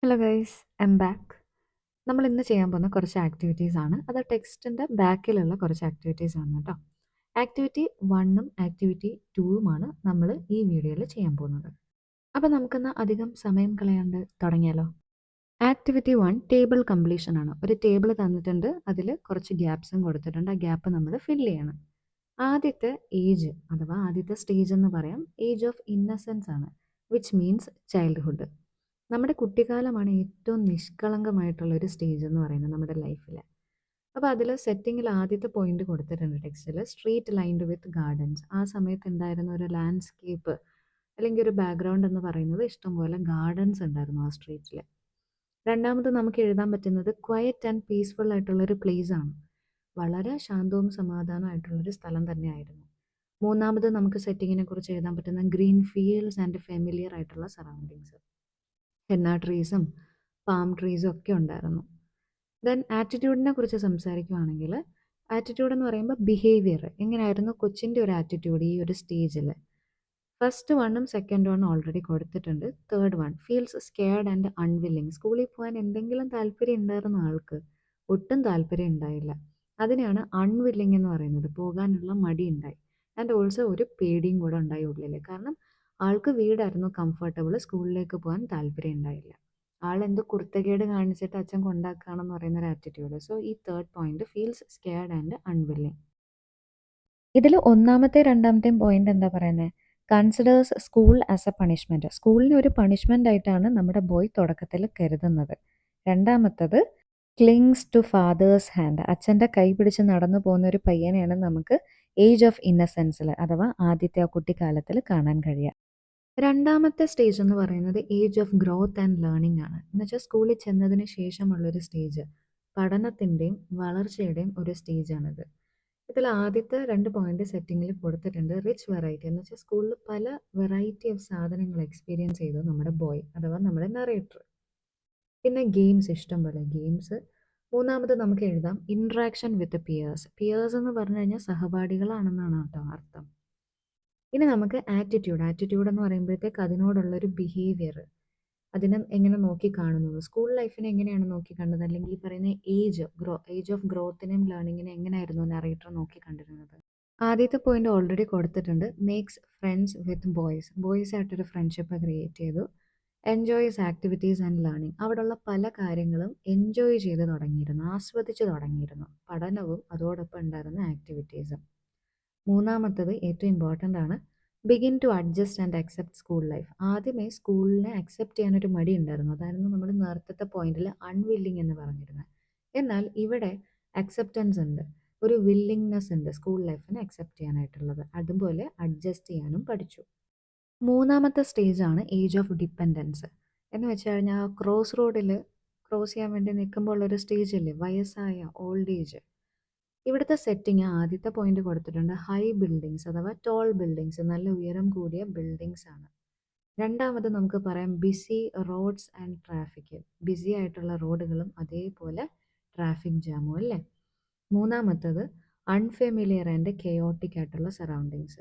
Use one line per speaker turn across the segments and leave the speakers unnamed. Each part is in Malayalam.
ഹലോ ഗൈസ്, ഐം ബാക്ക്. നമ്മൾ ഇന്ന് ചെയ്യാൻ പോകുന്ന കുറച്ച് ആക്ടിവിറ്റീസ് ആണ്. അത് ടെക്സ്റ്റിൻ്റെ ബാക്കിലുള്ള കുറച്ച് ആക്ടിവിറ്റീസ് ആണ് കേട്ടോ. ആക്ടിവിറ്റി 1ഉം ആക്ടിവിറ്റി 2ഉമാണ് നമ്മൾ ഈ വീഡിയോയിൽ ചെയ്യാൻ പോകുന്നത്. അപ്പോൾ നമുക്കിന്ന് അധികം സമയം കളയാണ്ട് തുടങ്ങിയാലോ. ആക്ടിവിറ്റി 1 ടേബിൾ കംപ്ലീഷൻ ആണ്. ഒരു ടേബിൾ തന്നിട്ടുണ്ട്, അതിൽ കുറച്ച് ഗ്യാപ്സും കൊടുത്തിട്ടുണ്ട്. ആ ഗ്യാപ്പ് നമ്മൾ ഫില്ല് ചെയ്യണം. ആദ്യത്തെ ഏജ് അഥവാ ആദ്യത്തെ സ്റ്റേജ് എന്ന് പറയാം ഏജ് ഓഫ് ഇന്നസെൻസ് ആണ്, വിച്ച് മീൻസ് ചൈൽഡ്ഹുഡ്. നമ്മുടെ കുട്ടിക്കാലമാണ് ഏറ്റവും നിഷ്കളങ്കമായിട്ടുള്ള ഒരു സ്റ്റേജ് എന്ന് പറയുന്നത് നമ്മുടെ ലൈഫിൽ. അപ്പോൾ അതിൽ സെറ്റിങ്ങിൽ ആദ്യത്തെ പോയിന്റ് കൊടുത്തിട്ടുണ്ട് ടെക്സ്റ്റിൽ, സ്ട്രീറ്റ് ലൈൻഡ് വിത്ത് ഗാർഡൻസ്. ആ സമയത്ത് ഉണ്ടായിരുന്ന ഒരു ലാൻഡ്സ്കേപ്പ് അല്ലെങ്കിൽ ഒരു ബാക്ക്ഗ്രൗണ്ട് എന്ന് പറയുന്നത് ഇഷ്ടംപോലെ ഗാർഡൻസ് ഉണ്ടായിരുന്നു ആ സ്ട്രീറ്റിൽ. രണ്ടാമത് നമുക്ക് എഴുതാൻ പറ്റുന്നത് ക്വയറ്റ് ആൻഡ് പീസ്ഫുൾ ആയിട്ടുള്ളൊരു പ്ലേസ് ആണ്. വളരെ ശാന്തവും സമാധാനമായിട്ടുള്ളൊരു സ്ഥലം തന്നെയായിരുന്നു. മൂന്നാമത് നമുക്ക് സെറ്റിങ്ങിനെ കുറിച്ച് എഴുതാൻ പറ്റുന്ന ഗ്രീൻ ഫീൽഡ്സ് ആൻഡ് ഫെമിലിയർ ആയിട്ടുള്ള സറൗണ്ടിങ്സ്. ഹെന്ന ട്രീസും പാം ട്രീസും ഒക്കെ ഉണ്ടായിരുന്നു. ദെൻ ആറ്റിറ്റ്യൂഡിനെ കുറിച്ച് സംസാരിക്കുകയാണെങ്കിൽ, ആറ്റിറ്റ്യൂഡ് എന്ന് പറയുമ്പോൾ ബിഹേവിയർ എങ്ങനെയായിരുന്നു കൊച്ചിൻ്റെ ഒരു ആറ്റിറ്റ്യൂഡ് ഈ ഒരു സ്റ്റേജിൽ. ഫസ്റ്റ് വണ്ണും സെക്കൻഡ് വണ്ണും ഓൾറെഡി കൊടുത്തിട്ടുണ്ട്. Third one feels scared and unwilling. സ്കൂളിൽ പോകാൻ എന്തെങ്കിലും താല്പര്യം ഉണ്ടായിരുന്ന ആൾക്ക് ഒട്ടും താല്പര്യം ഉണ്ടായില്ല. അതിനെയാണ് അൺവില്ലിങ് എന്ന് പറയുന്നത്. പോകാനുള്ള മടി ഉണ്ടായി. ആൻഡ് ഓൾസോ ഒരു പേടിയും കൂടെ ഉണ്ടായി ഉള്ളിൽ. കാരണം ആൾക്ക് വീടായിരുന്നു കംഫർട്ടബിൾ, സ്കൂളിലേക്ക് പോകാൻ താല്പര്യം ഉണ്ടായില്ല. ആളെന്തോ കുരുത്തക്കേട് കാണിച്ചിട്ട് അച്ഛൻ കൊണ്ടാക്കുകയാണെന്ന് പറയുന്ന ഒരു ആറ്റിറ്റ്യൂഡ്. സോ ഈ third point feels scared and unwilling. ഇതിൽ ഒന്നാമത്തെ രണ്ടാമത്തെയും പോയിന്റ് എന്താ പറയുന്നത്? Considers school as a punishment. സ്കൂളിനെ ഒരു പണിഷ്മെന്റ് ആയിട്ടാണ് നമ്മുടെ ബോയ് തുടക്കത്തിൽ കരുതുന്നത്. രണ്ടാമത്തത് ക്ലിങ്സ് ടു ഫാദേഴ്സ് ഹാൻഡ്. അച്ഛൻ്റെ കൈ പിടിച്ച് നടന്നു പോകുന്ന ഒരു പയ്യനെയാണ് നമുക്ക് ഏജ് ഓഫ് ഇന്നസെൻസിൽ അഥവാ ആദ്യത്തെ ആ കുട്ടിക്കാലത്തിൽ കാണാൻ കഴിയുക. രണ്ടാമത്തെ സ്റ്റേജ് എന്ന് പറയുന്നത് age of growth and learning ആണ്. എന്നുവെച്ചാൽ സ്കൂളിൽ ചെന്നതിന് ശേഷമുള്ളൊരു സ്റ്റേജ്, പഠനത്തിൻ്റെയും വളർച്ചയുടെയും ഒരു സ്റ്റേജാണിത്. ഇതിൽ ആദ്യത്തെ 2 പോയിന്റ് സെറ്റിങ്ങിൽ കൊടുത്തിട്ടുണ്ട്. റിച്ച് വെറൈറ്റി എന്ന് വെച്ചാൽ സ്കൂളിൽ പല വെറൈറ്റി ഓഫ് സാധനങ്ങൾ എക്സ്പീരിയൻസ് ചെയ്തു നമ്മുടെ ബോയ് അഥവാ നമ്മുടെ നറേറ്റർ. പിന്നെ ഗെയിംസ്, ഇഷ്ടം പോലെ ഗെയിംസ്. മൂന്നാമത് നമുക്ക് എഴുതാം ഇൻട്രാക്ഷൻ വിത്ത് പിയേഴ്സ്. പിയേഴ്സ് എന്ന് പറഞ്ഞു കഴിഞ്ഞാൽ സഹപാഠികളാണെന്നാണ് കേട്ടോ അർത്ഥം. ഇനി നമുക്ക് ആറ്റിറ്റ്യൂഡ് എന്ന് പറയുമ്പോഴത്തേക്ക് അതിനോടുള്ളൊരു ബിഹേവിയർ, അതിനെ എങ്ങനെ നോക്കി കാണുന്നത്, സ്കൂൾ ലൈഫിനെ എങ്ങനെയാണ് നോക്കി കണ്ടത്, അല്ലെങ്കിൽ ഈ പറയുന്ന ഏജ് ഓഫ് ഗ്രോത്തിനെയും ലേണിങ്ങിനെ എങ്ങനെയായിരുന്നു നറേറ്റർ നോക്കി കണ്ടിരുന്നത്. ആദ്യത്തെ പോയിന്റ് ഓൾറെഡി കൊടുത്തിട്ടുണ്ട്, makes friends with boys. Boys ആയിട്ടൊരു ഫ്രണ്ട്ഷിപ്പ് ക്രിയേറ്റ് ചെയ്തു. Enjoys activities and learning. അവിടെയുള്ള പല കാര്യങ്ങളും എൻജോയ് ചെയ്ത് തുടങ്ങിയിരുന്നു, ആസ്വദിച്ച് തുടങ്ങിയിരുന്നു, പഠനവും അതോടൊപ്പം ഉണ്ടായിരുന്ന ആക്ടിവിറ്റീസും. മൂന്നാമത്തത് ഏറ്റവും ഇമ്പോർട്ടൻ്റ് ആണ്, begin to adjust and accept school life. ആദ്യമേ സ്കൂളിനെ അക്സെപ്റ്റ് ചെയ്യാനൊരു മടി ഉണ്ടായിരുന്നു. അതായിരുന്നു നമ്മൾ നേരത്തെ പോയിന്റിൽ അൺവില്ലിങ് എന്ന് പറഞ്ഞിരുന്നത്. എന്നാൽ ഇവിടെ അക്സെപ്റ്റൻസ് ഉണ്ട്, ഒരു വില്ലിങ്നെസ് ഉണ്ട് സ്കൂൾ ലൈഫിനെ അക്സെപ്റ്റ് ചെയ്യാനായിട്ടുള്ളത്. അതുപോലെ അഡ്ജസ്റ്റ് ചെയ്യാനും പഠിച്ചു. മൂന്നാമത്തെ സ്റ്റേജാണ് ഏജ് ഓഫ് ഡിപ്പെൻഡൻസ്. എന്ന് വെച്ച് കഴിഞ്ഞാൽ ക്രോസ് ചെയ്യാൻ വേണ്ടി നിൽക്കുമ്പോൾ ഉള്ളൊരു സ്റ്റേജ് അല്ലേ, വയസ്സായ ഓൾഡ് ഏജ്. ഇവിടുത്തെ സെറ്റിങ് ആദ്യത്തെ പോയിന്റ് കൊടുത്തിട്ടുണ്ട്, ഹൈ ബിൽഡിങ്സ് അഥവാ ടോൾ ബിൽഡിങ്സ്, നല്ല ഉയരം കൂടിയ ബിൽഡിങ്സ് ആണ്. രണ്ടാമത് നമുക്ക് പറയാം busy roads and traffic. Busy ആയിട്ടുള്ള റോഡുകളും അതേപോലെ ട്രാഫിക് ജാമും അല്ലേ. മൂന്നാമത്തത് അൺഫെമിലിയർ ആൻഡ് കെയോട്ടിക് ആയിട്ടുള്ള സറൗണ്ടിങ്സ്.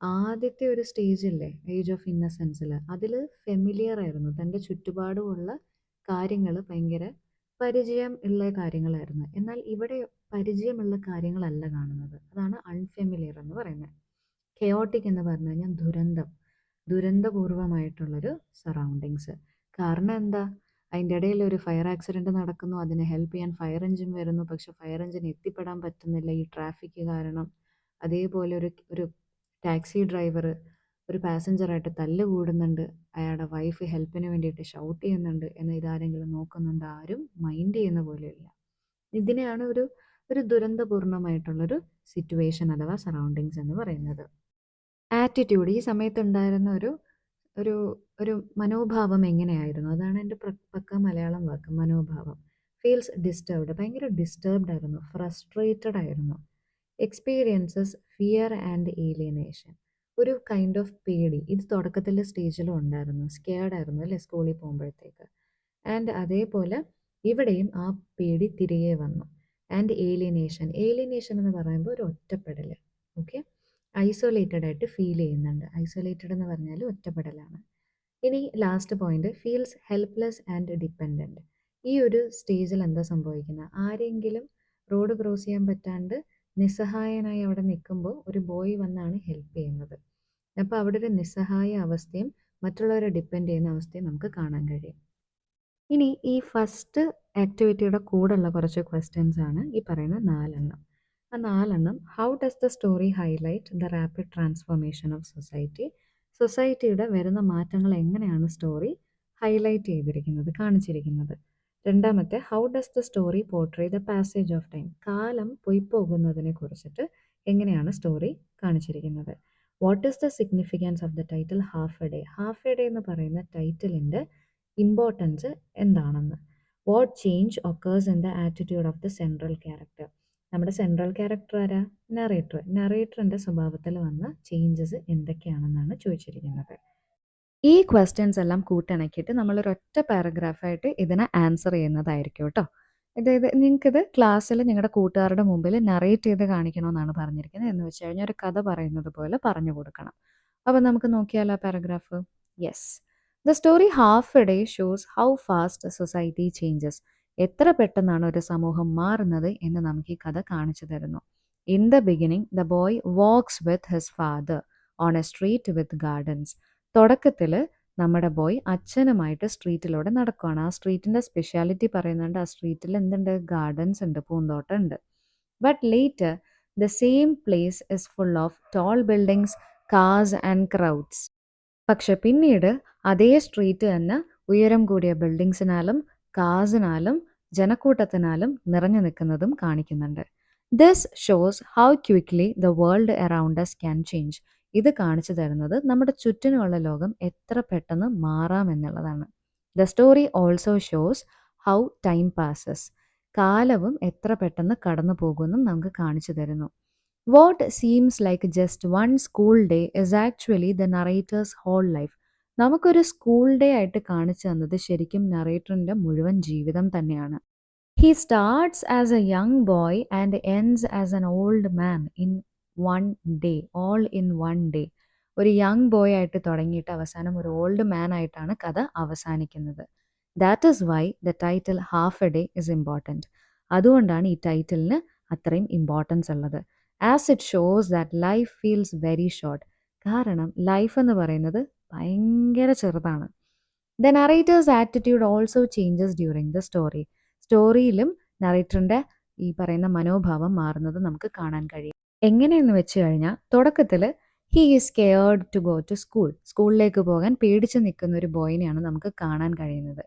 ആദ്യത്തെ ഒരു സ്റ്റേജ് ഇല്ലേ ഏജ് ഓഫ് ഇന്നസെൻസിൽ, അതിൽ ഫെമിലിയർ ആയിരുന്നു, തൻ്റെ ചുറ്റുപാടുമുള്ള കാര്യങ്ങൾ ഭയങ്കര പരിചയം ഉള്ള കാര്യങ്ങളായിരുന്നു. എന്നാൽ ഇവിടെ പരിചയമുള്ള കാര്യങ്ങളല്ല കാണുന്നത്. അതാണ് അൺഫെമിലിയർ എന്ന് പറയുന്നത്. കെയോട്ടിക് എന്ന് പറഞ്ഞു കഴിഞ്ഞാൽ ദുരന്തപൂർവമായിട്ടുള്ളൊരു സറൗണ്ടിങ്സ്. കാരണം എന്താ, അതിൻ്റെ ഇടയിൽ ഒരു ഫയർ ആക്സിഡൻറ്റ് നടക്കുന്നു, അതിനെ ഹെൽപ്പ് ചെയ്യാൻ ഫയർ എഞ്ചിൻ വരുന്നു, പക്ഷെ ഫയർ എഞ്ചിൻ എത്തിപ്പെടാൻ പറ്റുന്നില്ല ഈ ട്രാഫിക് കാരണം. അതേപോലെ ഒരു ടാക്സി ഡ്രൈവർ ഒരു പാസഞ്ചറായിട്ട് തല്ലുകൂടുന്നുണ്ട്, അയാളുടെ വൈഫ് ഹെൽപ്പിന് വേണ്ടിയിട്ട് ഷൗട്ട് ചെയ്യുന്നുണ്ട്. എന്നാൽ ഇതാരെങ്കിലും നോക്കുന്നുണ്ട്? ആരും മൈൻഡ് ചെയ്യുന്ന പോലെയില്ല. ഇതിനെയാണ് ഒരു ദുരന്തപൂർണമായിട്ടുള്ളൊരു സിറ്റുവേഷൻ അഥവാ സറൗണ്ടിങ്സ് എന്ന് പറയുന്നത്. ആറ്റിറ്റ്യൂഡ്, ഈ സമയത്തുണ്ടായിരുന്ന ഒരു ഒരു ഒരു മനോഭാവം എങ്ങനെയായിരുന്നു, അതാണ് എൻ്റെ പക്ക മലയാളം വാക്ക്, മനോഭാവം. ഫീൽസ് ഡിസ്റ്റർബ്ഡ്, ഭയങ്കര ഡിസ്റ്റർബ്ഡ് ആയിരുന്നു, ഫ്രസ്ട്രേറ്റഡ് ആയിരുന്നു. എക്സ്പീരിയൻസസ് ഫിയർ ആൻഡ് ഏലിയനേഷൻ, ഒരു കൈൻഡ് ഓഫ് പേടി. ഇത് തുടക്കത്തിലെ സ്റ്റേജിലും ഉണ്ടായിരുന്നു, സ്കെയർഡ് ആയിരുന്നു അല്ലേ സ്കൂളിൽ പോകുമ്പോഴത്തേക്ക്. ആൻഡ് അതേപോലെ ഇവിടെയും ആ പേടി തിരികെ വന്നു. ആൻഡ് ഏലിയനേഷൻ എന്ന് പറയുമ്പോൾ ഒരു ഒറ്റപ്പെടൽ. ഓക്കെ, ഐസൊലേറ്റഡ് ആയിട്ട് ഫീൽ ചെയ്യുന്നുണ്ട്. ഐസൊലേറ്റഡ് എന്ന് പറഞ്ഞാൽ ഒറ്റപ്പെടലാണ്. ഇനി last point feels helpless and dependent. ഈ ഒരു സ്റ്റേജിൽ എന്താ സംഭവിക്കുന്നത്? ആരെങ്കിലും റോഡ് ക്രോസ് ചെയ്യാൻ പറ്റാണ്ട് നിസ്സഹായനായി അവിടെ നിൽക്കുമ്പോൾ ഒരു ബോയ് വന്നാണ് ഹെൽപ്പ് ചെയ്യുന്നത്. അപ്പോൾ അവിടെ ഒരു നിസ്സഹായ അവസ്ഥയും മറ്റുള്ളവരെ ഡിപ്പെൻഡ് ചെയ്യുന്ന അവസ്ഥയും നമുക്ക് കാണാൻ കഴിയും. ഇനി ഈ ഫസ്റ്റ് ആക്ടിവിറ്റിയുടെ കൂടെയുള്ള കുറച്ച് ക്വസ്റ്റ്യൻസ് ആണ് ഈ പറയുന്ന 4 എണ്ണം. ആ 4 എണ്ണം how does the story highlight the rapid transformation of society? സൊസൈറ്റിയുടെ വരുന്ന മാറ്റങ്ങൾ എങ്ങനെയാണ് സ്റ്റോറി ഹൈലൈറ്റ് ചെയ്തിരിക്കുന്നത്, കാണിച്ചിരിക്കുന്നത്? രണ്ടാമത്തെ how does the story portray the passage of time? കാലം പോയി പോകുന്നതിനെ കുറിച്ചിട്ട് എങ്ങനെയാണ് സ്റ്റോറി കാണിച്ചിരിക്കുന്നത്? What is the significance of the title half a day? Half a day എന്ന് പറയുന്ന ടൈറ്റിലിൻ്റെ ഇമ്പോർട്ടൻസ് എന്താണെന്ന്? What change occurs in the attitude of the central character? നമ്മുടെ സെൻട്രൽ ക്യാരക്ടർ ആരാ? നറേറ്ററിൻ്റെ സ്വഭാവത്തിൽ വന്ന ചേഞ്ചസ് എന്തൊക്കെയാണെന്നാണ് ചോദിച്ചിരിക്കുന്നത്. ഈ ക്വസ്റ്റ്യൻസ് എല്ലാം കൂട്ടിണക്കിയിട്ട് നമ്മളൊരൊറ്റ പാരഗ്രാഫായിട്ട് ഇതിനെ ആൻസർ ചെയ്യുന്നതായിരിക്കും കേട്ടോ. നിങ്ങൾക്കിത് ക്ലാസ്സിൽ നിങ്ങളുടെ കൂട്ടുകാരുടെ മുമ്പിൽ നറേറ്റ് ചെയ്ത് കാണിക്കണമെന്നാണ് പറഞ്ഞിരിക്കുന്നത്. എന്ന് വെച്ച് കഴിഞ്ഞാൽ ഒരു കഥ പറയുന്നത് പോലെ പറഞ്ഞു കൊടുക്കണം. അപ്പോൾ നമുക്ക് നോക്കിയാലോ ആ paragraph? Yes. The story half a day shows how fast society changes. എത്ര പെട്ടെന്നാണ് ഒരു സമൂഹം മാറുന്നത് എന്ന് നമുക്ക് ഈ കഥ കാണിച്ചു തരുന്നു. In the beginning the boy walks with his father on a street with gardens. തുടക്കത്തിൽ നമ്മുടെ ബോയ് അച്ഛനുമായിട്ട് സ്ട്രീറ്റിലൂടെ നടക്കുകയാണ്. ആ സ്ട്രീറ്റിൻ്റെ സ്പെഷ്യാലിറ്റി പറയുന്നുണ്ട്. ആ സ്ട്രീറ്റിൽ എന്തുണ്ട്? ഗാർഡൻസ് ഉണ്ട്, പൂന്തോട്ടം ഉണ്ട്. But later the same place is full of tall buildings, cars and crowds. പക്ഷെ പിന്നീട് അതേ സ്ട്രീറ്റ് തന്നെ ഉയരം കൂടിയ ബിൽഡിങ്സിനാലും കാർസിനാലും ജനക്കൂട്ടത്തിനാലും നിറഞ്ഞു നിൽക്കുന്നതും കാണിക്കുന്നുണ്ട്. This shows how quickly the world around us can change. ഇത് കാണിച്ചു തരുന്നത് നമ്മുടെ ചുറ്റിനുമുള്ള ലോകം എത്ര പെട്ടെന്ന് മാറാമെന്നുള്ളതാണ്. The story also shows how time passes. കാലവും എത്ര പെട്ടെന്ന് കടന്നു പോകുമെന്നും നമുക്ക് കാണിച്ചു തരുന്നു. What seems like just one school day is actually the narrator's whole life. നമുക്കൊരു സ്കൂൾ ഡേ ആയിട്ട് കാണിച്ചു തന്നത് ശരിക്കും നറേറ്ററിൻ്റെ മുഴുവൻ ജീവിതം തന്നെയാണ്. He starts as a young boy and ends as an old man in one day, all in one day. ഒരു യങ് ബോയ് ആയിട്ട് തുടങ്ങിയിട്ട് അവസാനം ഒരു ഓൾഡ് മാൻ ആയിട്ടാണ് കഥ അവസാനിക്കുന്നത്. That is why the title half a day is important. അതുകൊണ്ടാണ് ഈ ടൈറ്റിലിന് അത്രയും ഇമ്പോർട്ടൻസ് ഉള്ളത്. As it shows that life feels very short. കാരണം ലൈഫ് എന്ന് പറയുന്നത് ഭയങ്കര ചെറുതാണ്. The narrator's attitude also changes during the story. സ്റ്റോറിയിലും നറേറ്ററിൻ്റെ ഈ പറയുന്ന മനോഭാവം മാറുന്നത് നമുക്ക് കാണാൻ കഴിയും. എങ്ങനെയെന്ന് വെച്ച് കഴിഞ്ഞാൽ തുടക്കത്തിൽ he is scared to go to school. സ്കൂളിലേക്ക് പോകാൻ പേടിച്ച് നിൽക്കുന്ന ഒരു ബോയിനെയാണ് നമുക്ക് കാണാൻ കഴിയുന്നത്.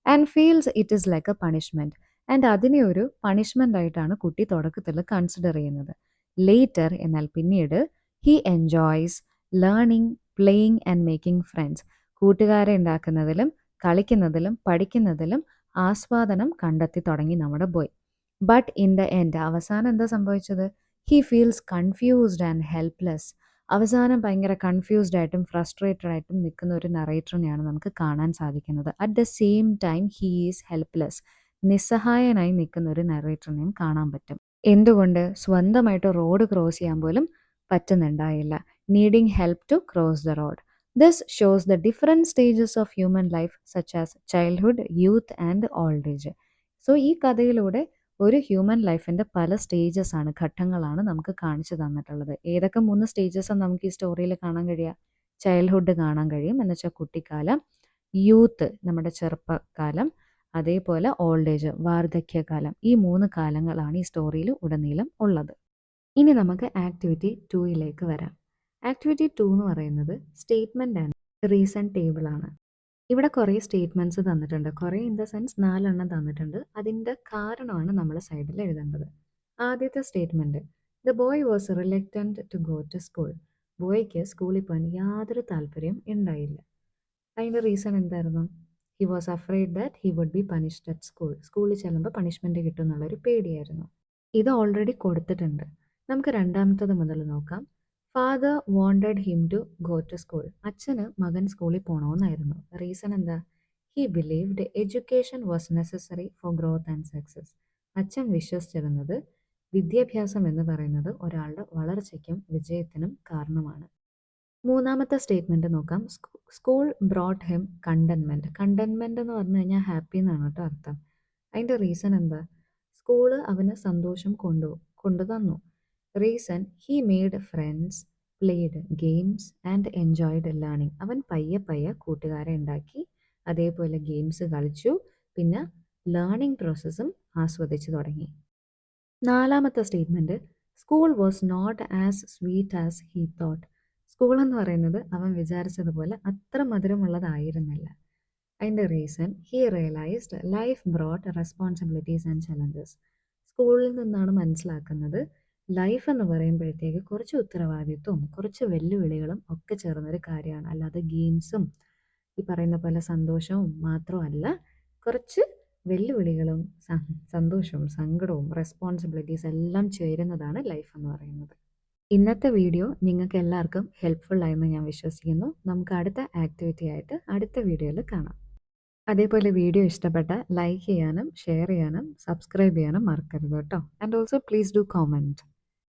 And feels it is like a punishment. And അതിനെ ഒരു പണിഷ്മെൻ്റ് ആയിട്ടാണ് കുട്ടി തുടക്കത്തിൽ കൺസിഡർ ചെയ്യുന്നത്. ലേറ്റർ എന്നാൽ പിന്നീട് he enjoys learning, playing and making friends. കൂട്ടുകാരെ ഉണ്ടാക്കുന്നതിലും കളിക്കുന്നതിലും പഠിക്കുന്നതിലും ആസ്വാദനം കണ്ടെത്തി തുടങ്ങി നമ്മുടെ boy. But in the end അവസാനം എന്താ സംഭവിച്ചത്? He feels confused and helpless. അവസാനം ഭയങ്കര കൺഫ്യൂസ്ഡ് ആയിട്ടും ഫ്രസ്ട്രേറ്റഡ് ആയിട്ടും നിൽക്കുന്ന ഒരു നറേറ്ററിനെയാണ് നമുക്ക് കാണാൻ സാധിക്കുന്നത്. At the same time he is helpless. നിസ്സഹായനായി നിൽക്കുന്ന ഒരു നറേറ്ററിനെയും കാണാൻ പറ്റും. എന്തുകൊണ്ട്? സ്വന്തമായിട്ട് റോഡ് ക്രോസ് ചെയ്യാൻ പോലും പറ്റുന്നുണ്ടായില്ല. Needing help to cross the road. This shows the different stages of human life such as childhood, youth and old age. So ഈ കഥയിലൂടെ ഒരു ഹ്യൂമൻ ലൈഫിൻ്റെ പല സ്റ്റേജസ് ആണ്, ഘട്ടങ്ങളാണ് നമുക്ക് കാണിച്ചു തന്നിട്ടുള്ളത്. ഏതൊക്കെ 3 സ്റ്റേജസാണ് നമുക്ക് ഈ സ്റ്റോറിയിൽ കാണാൻ കഴിയുക? ചൈൽഡ്ഹുഡ് കാണാൻ കഴിയും, എന്ന് വെച്ചാൽ കുട്ടിക്കാലം, യൂത്ത് നമ്മുടെ ചെറുപ്പകാലം, അതേപോലെ ഓൾഡ് ഏജ് വാർദ്ധക്യകാലം. ഈ 3 കാലങ്ങളാണ് ഈ സ്റ്റോറിയിൽ ഉടനീളം ഉള്ളത്. ഇനി നമുക്ക് ആക്ടിവിറ്റി 2യിലേക്ക് വരാം. ആക്ടിവിറ്റി 2 എന്ന് പറയുന്നത് സ്റ്റേറ്റ്മെൻറ്റ് ആൻഡ് റീസൺ ടേബിൾ ആണ്. ഇവിടെ കുറേ സ്റ്റേറ്റ്മെൻറ്റ്സ് തന്നിട്ടുണ്ട്. കുറേ ഇൻ ദ സെൻസ് 4 എണ്ണം തന്നിട്ടുണ്ട്. അതിൻ്റെ കാരണമാണ് നമ്മൾ സൈഡിൽ എഴുതേണ്ടത്. ആദ്യത്തെ statement, the boy was reluctant to go to school. ബോയ്ക്ക് സ്കൂളിൽ പോകാൻ യാതൊരു താല്പര്യം ഉണ്ടായില്ല. അതിൻ്റെ റീസൺ എന്തായിരുന്നു? He was afraid that he would be punished at school. സ്കൂളിൽ ചെല്ലുമ്പോൾ പണിഷ്മെൻറ്റ് കിട്ടും എന്നുള്ളൊരു പേടിയായിരുന്നു. ഇത് ഓൾറെഡി കൊടുത്തിട്ടുണ്ട്. നമുക്ക് രണ്ടാമത്തത് മുതൽ നോക്കാം. Father wanted him to go to school. അച്ഛന് മകൻ സ്കൂളിൽ പോകണമെന്നായിരുന്നു. റീസൺ എന്താ? He believed education was necessary for growth and success. അച്ഛൻ വിശ്വസിച്ചിരുന്നത് വിദ്യാഭ്യാസം എന്ന് പറയുന്നത് ഒരാളുടെ വളർച്ചയ്ക്കും വിജയത്തിനും കാരണമാണ്. മൂന്നാമത്തെ സ്റ്റേറ്റ്മെൻറ്റ് നോക്കാം. School brought him containment. Containment എന്ന് പറഞ്ഞു കഴിഞ്ഞാൽ ഹാപ്പി എന്നാണ് കേട്ടോ അർത്ഥം. അതിൻ്റെ റീസൺ എന്താ? സ്കൂള് അവന് സന്തോഷം കൊണ്ടു തന്നു. Reason he made friends, played games and enjoyed learning. അവൻ പയ്യെ പയ്യെ കൂട്ടുകാരെ ഉണ്ടാക്കി, അതേപോലെ ഗെയിംസ് കളിച്ചു, പിന്നെ ലേണിംഗ് പ്രോസസ്സും ആസ്വദിച്ചു തുടങ്ങി. നാലാമത്തെ statement school was not as sweet as he thought. School എന്ന് പറയുന്നത് അവൻ വിചാരിച്ചതുപോലെ അത്ര മധുരമുള്ളതായിരുന്നില്ല. അതിൻ്റെ reason he realised life brought responsibilities and challenges. സ്കൂളിൽ നിന്നാണ് മനസ്സിലാക്കുന്നത് ലൈഫ് എന്ന് പറയുമ്പോഴത്തേക്ക് കുറച്ച് ഉത്തരവാദിത്വവും കുറച്ച് വെല്ലുവിളികളും ഒക്കെ ചേർന്നൊരു കാര്യമാണ്. അല്ലാതെ ഗെയിംസും ഈ പറയുന്ന പോലെ സന്തോഷവും മാത്രമല്ല, കുറച്ച് വെല്ലുവിളികളും സന്തോഷവും സങ്കടവും റെസ്പോൺസിബിലിറ്റീസ് എല്ലാം ചേരുന്നതാണ് ലൈഫ് എന്ന് പറയുന്നത്. ഇന്നത്തെ വീഡിയോ നിങ്ങൾക്ക് എല്ലാവർക്കും ഹെൽപ്ഫുൾ ആയെന്ന് ഞാൻ വിശ്വസിക്കുന്നു. നമുക്ക് അടുത്ത ആക്ടിവിറ്റി ആയിട്ട് അടുത്ത വീഡിയോയിൽ കാണാം. അതേപോലെ വീഡിയോ ഇഷ്ടപ്പെട്ട ലൈക്ക് ചെയ്യാനും ഷെയർ ചെയ്യാനും സബ്സ്ക്രൈബ് ചെയ്യാനും മറക്കരുത് കേട്ടോ. And also please do comment.